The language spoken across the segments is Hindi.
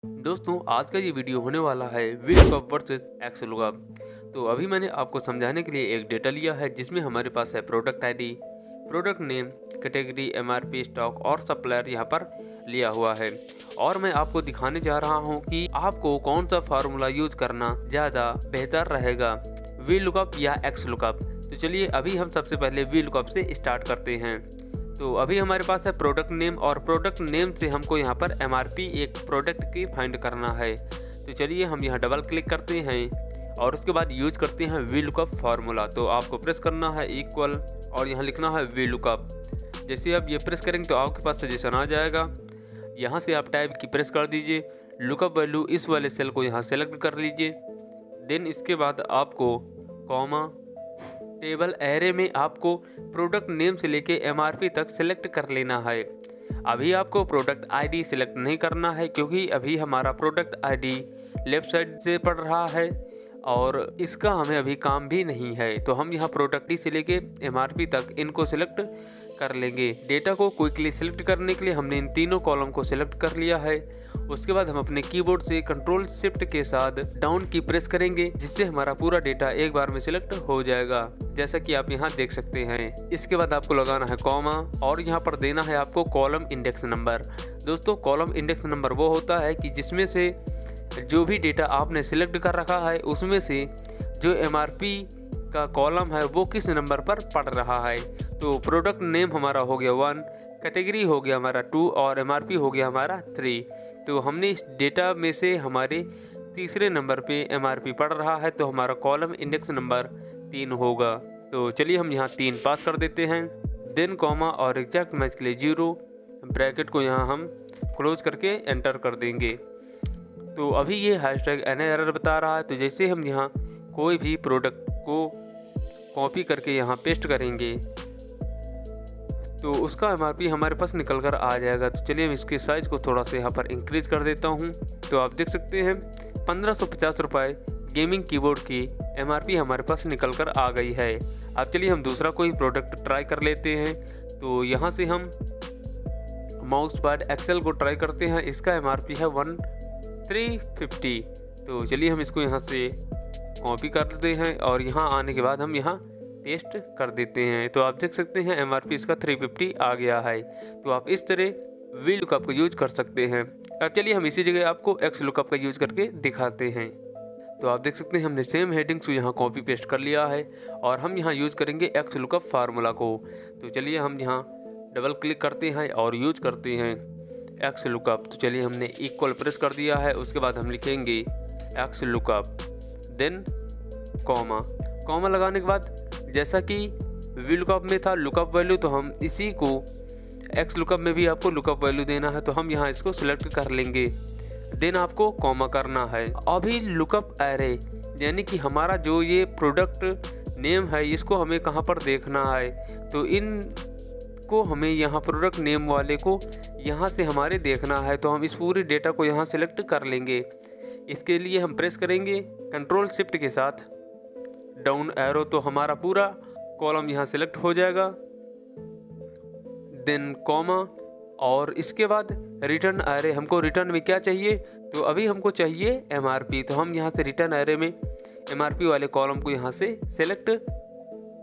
दोस्तों आज का ये वीडियो होने वाला है VLOOKUP वर्सेस XLOOKUP। तो अभी मैंने आपको समझाने के लिए एक डेटा लिया है जिसमें हमारे पास है product ID, product name, category, MRP, stock और सप्लायर यहाँ पर लिया हुआ है। और मैं आपको दिखाने जा रहा हूँ कि आपको कौन सा फार्मूला यूज करना ज़्यादा बेहतर रहेगा, VLOOKUP या XLOOKUP। तो चलिए अभी हम सबसे पहले VLOOKUP से स्टार्ट करते हैं। तो अभी हमारे पास है प्रोडक्ट नेम और प्रोडक्ट नेम से हमको यहाँ पर MRP एक प्रोडक्ट की फाइंड करना है। तो चलिए हम यहाँ डबल क्लिक करते हैं और उसके बाद यूज करते हैं VLOOKUP फार्मूला। तो आपको प्रेस करना है इक्वल और यहाँ लिखना है VLOOKUP। जैसे आप ये प्रेस करेंगे तो आपके पास सजेशन आ जाएगा। यहाँ से आप टाइप की प्रेस कर दीजिए, लुकअप वैल्यू इस वाले सेल को यहाँ सेलेक्ट कर लीजिए। देन इसके बाद आपको कॉमा टेबल एरे में आपको प्रोडक्ट नेम से लेके MRP तक सिलेक्ट कर लेना है। अभी आपको प्रोडक्ट आईडी सिलेक्ट नहीं करना है क्योंकि अभी हमारा प्रोडक्ट आईडी लेफ्ट साइड से पड़ रहा है और इसका हमें अभी काम भी नहीं है। तो हम यहाँ प्रोडक्ट से लेके MRP तक इनको सिलेक्ट कर लेंगे। डेटा को क्विकली सिलेक्ट करने के लिए हमने इन तीनों कॉलम को सिलेक्ट कर लिया है। उसके बाद हम अपने कीबोर्ड से कंट्रोल शिफ्ट के साथ डाउन की प्रेस करेंगे जिससे हमारा पूरा डेटा एक बार में सिलेक्ट हो जाएगा, जैसा कि आप यहाँ देख सकते हैं। इसके बाद आपको लगाना है कॉमा और यहाँ पर देना है आपको कॉलम इंडेक्स नंबर। दोस्तों कॉलम इंडेक्स नंबर वो होता है कि जिसमें से जो भी डेटा आपने सिलेक्ट कर रखा है उसमें से जो MRP का कॉलम है वो किस नंबर पर पड़ रहा है। तो प्रोडक्ट नेम हमारा हो गया 1, कैटेगरी हो गया हमारा 2 और MRP हो गया हमारा 3। तो हमने इस डेटा में से हमारे तीसरे नंबर पे MRP पड़ रहा है तो हमारा कॉलम इंडेक्स नंबर 3 होगा। तो चलिए हम यहाँ 3 पास कर देते हैं। देन कॉमा और एग्जैक्ट मैच के लिए 0 ब्रैकेट को यहाँ हम क्लोज करके एंटर कर देंगे। तो अभी ये हैशटैग एन एरर बता रहा है। तो जैसे हम यहाँ कोई भी प्रोडक्ट को कॉपी करके यहाँ पेस्ट करेंगे तो उसका MRP हमारे पास निकल कर आ जाएगा। तो चलिए हम इसके साइज़ को थोड़ा सा यहाँ पर इंक्रीज कर देता हूँ। तो आप देख सकते हैं 1550 रुपये गेमिंग कीबोर्ड की MRP हमारे पास निकल कर आ गई है। अब चलिए हम दूसरा कोई प्रोडक्ट ट्राई कर लेते हैं। तो यहाँ से हम माउस पैड एक्सेल को ट्राई करते हैं। इसका MRP है 1350। तो चलिए हम इसको यहाँ से कॉपी कर लेते हैं और यहाँ आने के बाद हम यहाँ पेस्ट कर देते हैं। तो आप देख सकते हैं MRP इसका 350 आ गया है। तो आप इस तरह VLOOKUP का यूज कर सकते हैं। अब चलिए हम इसी जगह आपको XLOOKUP का यूज करके दिखाते हैं। तो आप देख सकते हैं हमने सेम हेडिंग्स को यहाँ कॉपी पेस्ट कर लिया है और हम यहाँ यूज करेंगे XLOOKUP फार्मूला को। तो चलिए हम यहाँ डबल क्लिक करते हैं और यूज करते हैं XLOOKUP। तो चलिए हमने इक्वल प्रेस कर दिया है। उसके बाद हम लिखेंगे XLOOKUP देन कॉमा लगाने के बाद जैसा कि VLOOKUP में था लुकअप वैल्यू तो हम इसी को XLOOKUP में भी आपको लुकअप वैल्यू देना है। तो हम यहाँ इसको सिलेक्ट कर लेंगे। देन आपको कॉमा करना है। अभी लुकअप एरे यानी कि हमारा जो ये प्रोडक्ट नेम है इसको हमें कहाँ पर देखना है। तो इन को हमें यहाँ प्रोडक्ट नेम वाले को यहाँ से हमारे देखना है। तो हम इस पूरी डेटा को यहाँ सिलेक्ट कर लेंगे। इसके लिए हम प्रेस करेंगे कंट्रोल शिफ्ट के साथ डाउन एरो तो हमारा पूरा कॉलम यहाँ सिलेक्ट हो जाएगा। देन कॉमा और इसके बाद रिटर्न एरे। हमको रिटर्न में क्या चाहिए तो अभी हमको चाहिए MRP। तो हम यहाँ से रिटर्न एरे में MRP वाले कॉलम को यहाँ से सेलेक्ट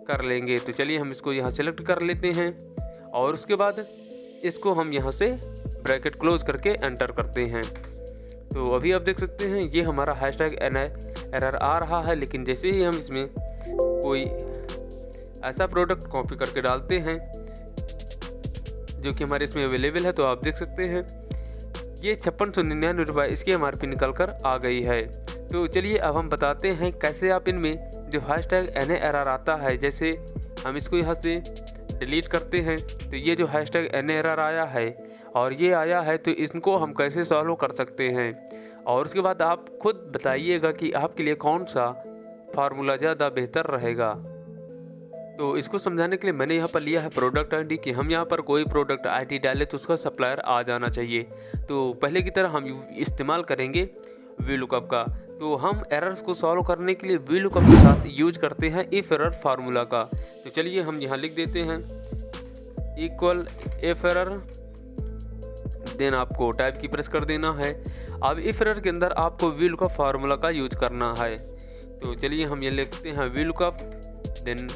कर लेंगे। तो चलिए हम इसको यहाँ सेलेक्ट कर लेते हैं और उसके बाद इसको हम यहाँ से ब्रैकेट क्लोज करके एंटर करते हैं। तो अभी आप देख सकते हैं ये हमारा हैशटैग एरर आ रहा है। लेकिन जैसे ही हम इसमें कोई ऐसा प्रोडक्ट कॉपी करके डालते हैं जो कि हमारे इसमें अवेलेबल है तो आप देख सकते हैं ये 5699 रुपये इसकी MRP निकल कर आ गई है। तो चलिए अब हम बताते हैं कैसे आप इनमें जो हैशटैग एरर आता है, जैसे हम इसको यहाँ से डिलीट करते हैं तो ये जो हैशटैग एरर आया है और ये आया है तो इनको हम कैसे सॉल्व कर सकते हैं। और उसके बाद आप खुद बताइएगा कि आपके लिए कौन सा फार्मूला ज़्यादा बेहतर रहेगा। तो इसको समझाने के लिए मैंने यहाँ पर लिया है प्रोडक्ट आईडी कि हम यहाँ पर कोई प्रोडक्ट आईडी डालें तो उसका सप्लायर आ जाना चाहिए। तो पहले की तरह हम इस्तेमाल करेंगे VLOOKUP का। तो हम एरर्स को सॉल्व करने के लिए VLOOKUP के साथ यूज करते हैं इफ एरर फार्मूला का। तो चलिए हम यहाँ लिख देते हैं इक्वल इफ एरर देन आपको टाइप की प्रेस कर देना है। अब इफ एरर के अंदर आपको VLOOKUP फार्मूला का यूज करना है। तो चलिए हम ये लिखते हैं VLOOKUP, देन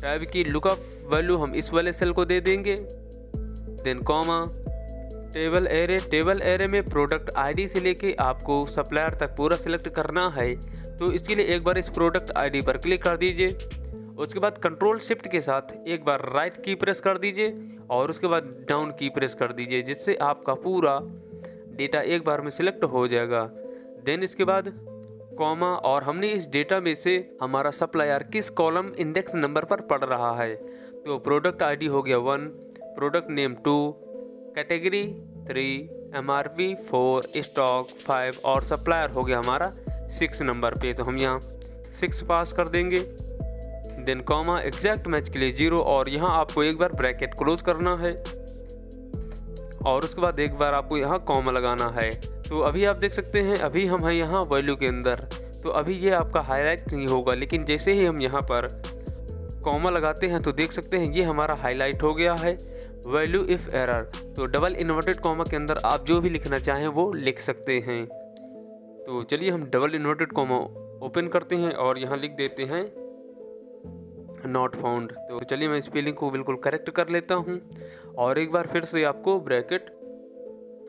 टैब की लुकअप वैल्यू हम इस वाले सेल को दे देंगे, देन कॉमा टेबल एरे में प्रोडक्ट आईडी से लेके आपको सप्लायर तक पूरा सिलेक्ट करना है। तो इसके लिए एक बार इस प्रोडक्ट आईडी पर क्लिक कर दीजिए, उसके बाद कंट्रोल शिफ्ट के साथ एक बार राइट की प्रेस कर दीजिए और उसके बाद डाउन की प्रेस कर दीजिए, जिससे आपका पूरा डेटा एक बार में सिलेक्ट हो जाएगा। देन इसके बाद कॉमा और हमने इस डेटा में से हमारा सप्लायर किस कॉलम इंडेक्स नंबर पर पड़ रहा है। तो प्रोडक्ट आईडी हो गया 1, product name 2, category 3, MRP 4, stock 5 और सप्लायर हो गया हमारा 6 नंबर पे। तो हम यहाँ 6 पास कर देंगे, देन कॉमा एग्जैक्ट मैच के लिए 0 और यहाँ आपको एक बार ब्रैकेट क्लोज करना है और उसके बाद एक बार आपको यहाँ कॉमा लगाना है। तो अभी आप देख सकते हैं अभी हम हैं यहाँ वैल्यू के अंदर, तो अभी ये आपका हाईलाइट नहीं होगा, लेकिन जैसे ही हम यहाँ पर कॉमा लगाते हैं तो देख सकते हैं ये हमारा हाईलाइट हो गया है वैल्यू इफ़ एरर। तो डबल इन्वर्टेड कॉमा के अंदर आप जो भी लिखना चाहें वो लिख सकते हैं। तो चलिए हम डबल इन्वर्टेड कॉमा ओपन करते हैं और यहाँ लिख देते हैं नॉट फाउंड। तो चलिए मैं स्पेलिंग को बिल्कुल करेक्ट कर लेता हूँ और एक बार फिर से आपको ब्रैकेट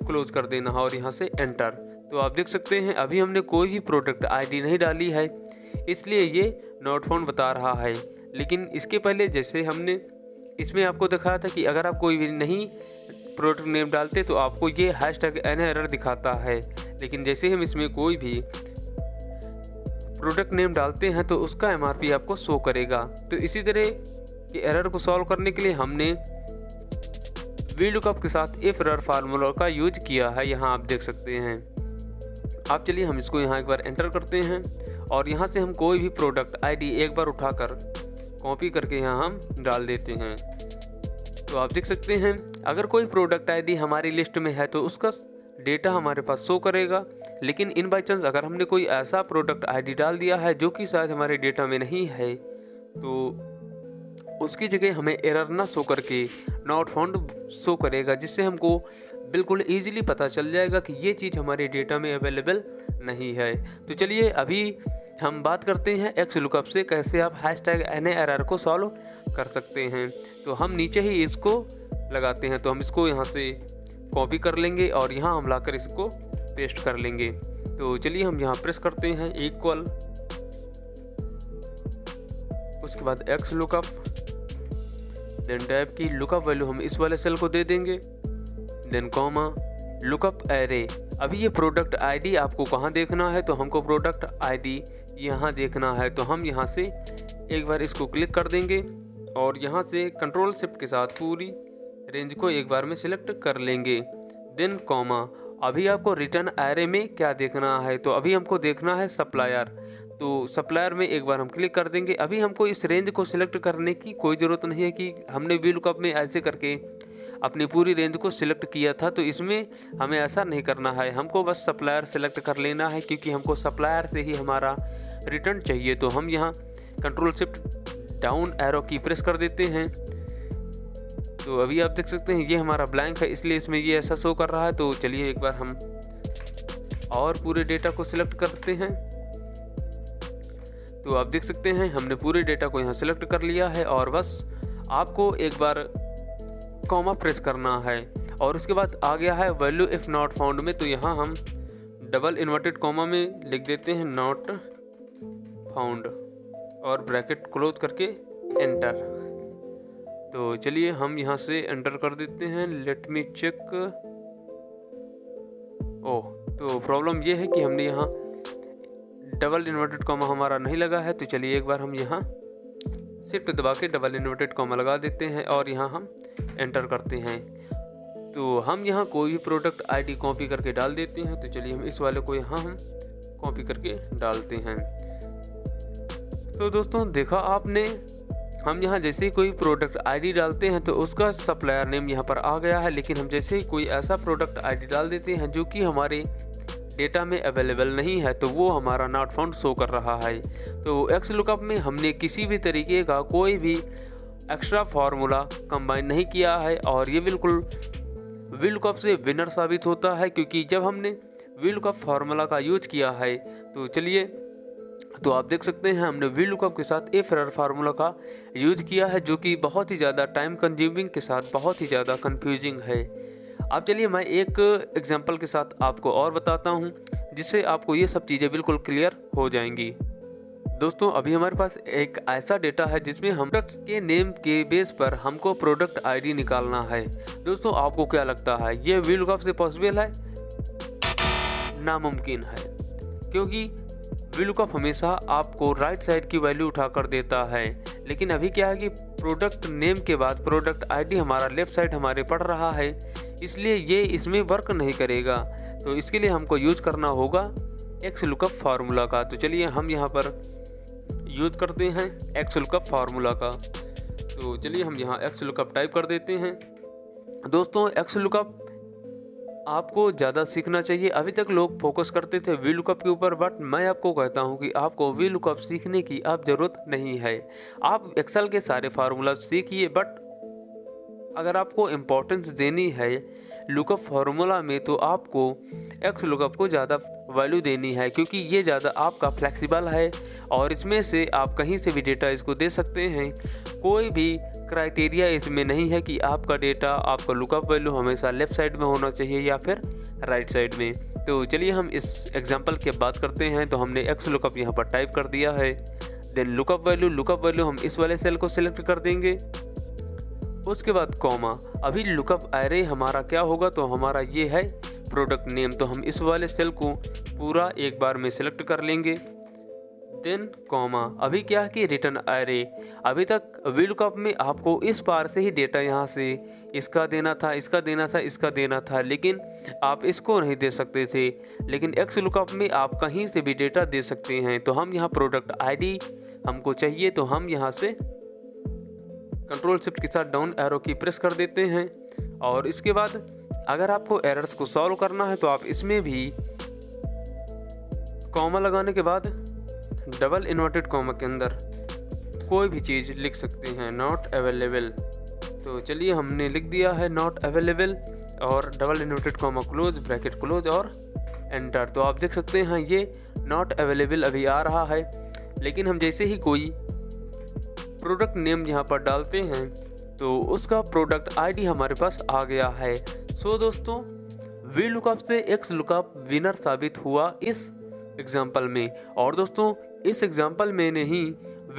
क्लोज कर देना है और यहाँ से एंटर। तो आप देख सकते हैं अभी हमने कोई भी प्रोडक्ट आईडी नहीं डाली है, इसलिए ये नॉट फाउंड बता रहा है। लेकिन इसके पहले जैसे हमने इसमें आपको दिखाया था कि अगर आप कोई भी नहीं प्रोडक्ट नेम डालते तो आपको ये #NA एरर दिखाता है, लेकिन जैसे हम इसमें कोई भी प्रोडक्ट नेम डालते हैं तो उसका MRP आपको शो करेगा। तो इसी तरह के एरर को सॉल्व करने के लिए हमने VLOOKUP के साथ इफ एरर फार्मूला का यूज किया है, यहाँ आप देख सकते हैं। आप चलिए हम इसको यहाँ एक बार एंटर करते हैं और यहाँ से हम कोई भी प्रोडक्ट आईडी एक बार उठाकर कॉपी करके यहाँ हम डाल देते हैं। तो आप देख सकते हैं अगर कोई प्रोडक्ट आईडी हमारी लिस्ट में है तो उसका डेटा हमारे पास शो करेगा, लेकिन इन बाई चांस अगर हमने कोई ऐसा प्रोडक्ट आईडी डाल दिया है जो कि शायद हमारे डेटा में नहीं है तो उसकी जगह हमें एरर ना शो करके नॉट फाउंड शो करेगा, जिससे हमको बिल्कुल ईजिली पता चल जाएगा कि ये चीज़ हमारे डेटा में अवेलेबल नहीं है। तो चलिए अभी हम बात करते हैं XLOOKUP से कैसे आप #NA एरर को सॉल्व कर सकते हैं। तो हम नीचे ही इसको लगाते हैं, तो हम इसको यहाँ से कॉपी कर लेंगे और यहाँ हम लाकर इसको पेस्ट कर लेंगे। तो चलिए हम यहाँ प्रेस करते हैं इक्वल, उसके बाद XLOOKUP, देन टैब की लुकअप वैल्यू हम इस वाले सेल को दे देंगे, देन कॉमा लुकअप एरे। अभी ये प्रोडक्ट आईडी आपको कहाँ देखना है, तो हमको प्रोडक्ट आईडी यहाँ देखना है। तो हम यहाँ से एक बार इसको क्लिक कर देंगे और यहाँ से कंट्रोल शिफ्ट के साथ पूरी रेंज को एक बार में सिलेक्ट कर लेंगे, देन कॉमा। अभी आपको रिटर्न एरे में क्या देखना है, तो अभी हमको देखना है सप्लायर। तो सप्लायर में एक बार हम क्लिक कर देंगे। अभी हमको इस रेंज को सिलेक्ट करने की कोई ज़रूरत नहीं है कि हमने VLOOKUP में ऐसे करके अपनी पूरी रेंज को सिलेक्ट किया था, तो इसमें हमें ऐसा नहीं करना है। हमको बस सप्लायर सिलेक्ट कर लेना है क्योंकि हमको सप्लायर से ही हमारा रिटर्न चाहिए। तो हम यहाँ कंट्रोल शिफ्ट डाउन एरो की प्रेस कर देते हैं। तो अभी आप देख सकते हैं ये हमारा ब्लैंक है, इसलिए इसमें ये ऐसा शो कर रहा है। तो चलिए एक बार हम और पूरे डेटा को सिलेक्ट करते हैं। तो आप देख सकते हैं हमने पूरे डेटा को यहाँ सिलेक्ट कर लिया है और बस आपको एक बार कॉमा प्रेस करना है और उसके बाद आ गया है वैल्यू इफ़ नॉट फाउंड में। तो यहाँ हम डबल इन्वर्टेड कॉमा में लिख देते हैं नॉट फाउंड और ब्रैकेट क्लोज करके एंटर। तो चलिए हम यहाँ से एंटर कर देते हैं, लेट मी चेक। ओह, तो प्रॉब्लम ये है कि हमने यहाँ डबल इन्वर्टेड कॉमा हमारा नहीं लगा है। तो चलिए एक बार हम यहाँ शिफ्ट दबा के डबल इन्वर्टेड कॉमा लगा देते हैं और यहाँ हम एंटर करते हैं। तो हम यहाँ कोई भी प्रोडक्ट आईडी कॉपी करके डाल देते हैं। तो चलिए हम इस वाले को यहाँ हम कॉपी करके डालते हैं। तो दोस्तों देखा आपने, हम यहाँ जैसे ही कोई प्रोडक्ट आईडी डालते हैं तो उसका सप्लायर नेम यहाँ पर आ गया है, लेकिन हम जैसे ही कोई ऐसा प्रोडक्ट आईडी डाल देते हैं जो कि हमारे डेटा में अवेलेबल नहीं है तो वो हमारा नॉट फाउंड शो कर रहा है। तो XLOOKUP में हमने किसी भी तरीके का कोई भी एक्स्ट्रा फार्मूला कंबाइन नहीं किया है और ये बिल्कुल VLOOKUP से विनर साबित होता है, क्योंकि जब हमने VLOOKUP फार्मूला का यूज किया है। तो चलिए, तो आप देख सकते हैं हमने VLOOKUP के साथ इफ एरर फार्मूला का यूज किया है, जो कि बहुत ही ज़्यादा टाइम कंज्यूमिंग के साथ बहुत ही ज़्यादा कंफ्यूजिंग है। अब चलिए मैं एक एग्जांपल के साथ आपको और बताता हूं, जिससे आपको ये सब चीज़ें बिल्कुल क्लियर हो जाएंगी। दोस्तों, अभी हमारे पास एक ऐसा डेटा है जिसमें हम प्रोडक्ट के नेम के बेस पर हमको प्रोडक्ट आईडी निकालना है। दोस्तों, आपको क्या लगता है ये VLOOKUP से पॉसिबल है? नामुमकिन है, क्योंकि VLOOKUP हमेशा आपको राइट साइड की वैल्यू उठाकर देता है। लेकिन अभी क्या है कि प्रोडक्ट नेम के बाद प्रोडक्ट आईडी हमारा लेफ्ट साइड हमारे पढ़ रहा है, इसलिए ये इसमें वर्क नहीं करेगा। तो इसके लिए हमको यूज करना होगा XLOOKUP फार्मूला का। तो चलिए हम यहाँ पर यूज करते हैं XLOOKUP फार्मूला का। तो चलिए हम यहाँ XLOOKUP टाइप कर देते हैं। दोस्तों, XLOOKUP आपको ज़्यादा सीखना चाहिए। अभी तक लोग फोकस करते थे VLOOKUP के ऊपर, बट मैं आपको कहता हूँ कि आपको VLOOKUP सीखने की अब ज़रूरत नहीं है। आप एक्सेल के सारे फार्मूला सीखिए, बट अगर आपको इम्पोर्टेंस देनी है लुकअप फार्मूला में तो आपको XLOOKUP को ज़्यादा वैल्यू देनी है, क्योंकि ये ज़्यादा आपका फ्लेक्सिबल है और इसमें से आप कहीं से भी डेटा इसको दे सकते हैं। कोई भी क्राइटेरिया इसमें नहीं है कि आपका डेटा, आपका लुकअप वैल्यू हमेशा लेफ़्ट साइड में होना चाहिए या फिर राइट साइड में। तो चलिए हम इस एग्जांपल की बात करते हैं। तो हमने XLOOKUP यहाँ पर टाइप कर दिया है। देन लुकअप वैल्यू हम इस वाले सेल को सिलेक्ट कर देंगे। उसके बाद कॉमा। अभी लुकअप एरे हमारा क्या होगा, तो हमारा ये है प्रोडक्ट नेम। तो हम इस वाले सेल को पूरा एक बार में सिलेक्ट कर लेंगे। Then comma. अभी क्या है कि रिटर्न एरे। अभी तक VLOOKUP में आपको इस पार से ही डेटा यहाँ से इसका देना था, इसका देना था, इसका देना था, लेकिन आप इसको नहीं दे सकते थे। लेकिन XLOOKUP में आप कहीं से भी डेटा दे सकते हैं। तो हम यहाँ प्रोडक्ट आईडी हमको चाहिए, तो हम यहाँ से कंट्रोल शिफ्ट के साथ डाउन एरो की प्रेस कर देते हैं। और इसके बाद अगर आपको एरर्स को सॉल्व करना है तो आप इसमें भी कॉमा लगाने के बाद डबल इन्वर्टेड कॉमा के अंदर कोई भी चीज़ लिख सकते हैं, नॉट अवेलेबल। तो चलिए हमने लिख दिया है नॉट अवेलेबल और double inverted comma close, bracket close और एंटर। तो आप देख सकते हैं ये नॉट अवेलेबल अभी आ रहा है, लेकिन हम जैसे ही कोई प्रोडक्ट नेम यहाँ पर डालते हैं तो उसका प्रोडक्ट आईडी हमारे पास आ गया है। सो दोस्तों, VLOOKUP से XLOOKUP विनर साबित हुआ इस एग्जाम्पल में। और दोस्तों, इस एग्जाम्पल में नहीं,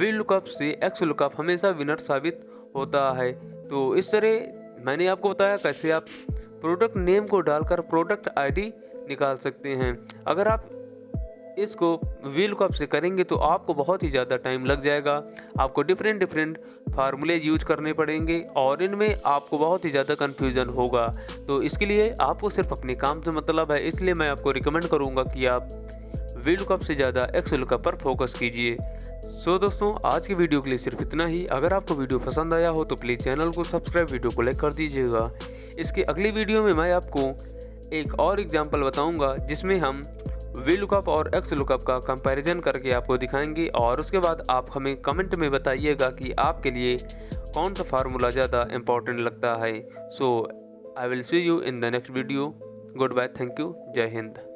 VLOOKUP से XLOOKUP हमेशा विनर साबित होता है। तो इस तरह मैंने आपको बताया कैसे आप प्रोडक्ट नेम को डालकर प्रोडक्ट आईडी निकाल सकते हैं। अगर आप इसको VLOOKUP से करेंगे तो आपको बहुत ही ज़्यादा टाइम लग जाएगा। आपको डिफरेंट फार्मूले यूज करने पड़ेंगे और इनमें आपको बहुत ही ज़्यादा कन्फ्यूज़न होगा। तो इसके लिए आपको सिर्फ अपने काम से मतलब है, इसलिए मैं आपको रिकमेंड करूँगा कि आप VLOOKUP से ज़्यादा XLOOKUP पर फोकस कीजिए। सो दोस्तों, आज की वीडियो के लिए सिर्फ इतना ही। अगर आपको वीडियो पसंद आया हो तो प्लीज़ चैनल को सब्सक्राइब, वीडियो को लाइक कर दीजिएगा। इसके अगली वीडियो में मैं आपको एक और एग्जाम्पल बताऊँगा जिसमें हम VLOOKUP और XLOOKUP का कंपैरिजन करके आपको दिखाएंगे। और उसके बाद आप हमें कमेंट में बताइएगा कि आपके लिए कौन सा फार्मूला ज़्यादा इम्पोर्टेंट लगता है। So I will see you in the next video. Good bye, thank you, Jai Hind.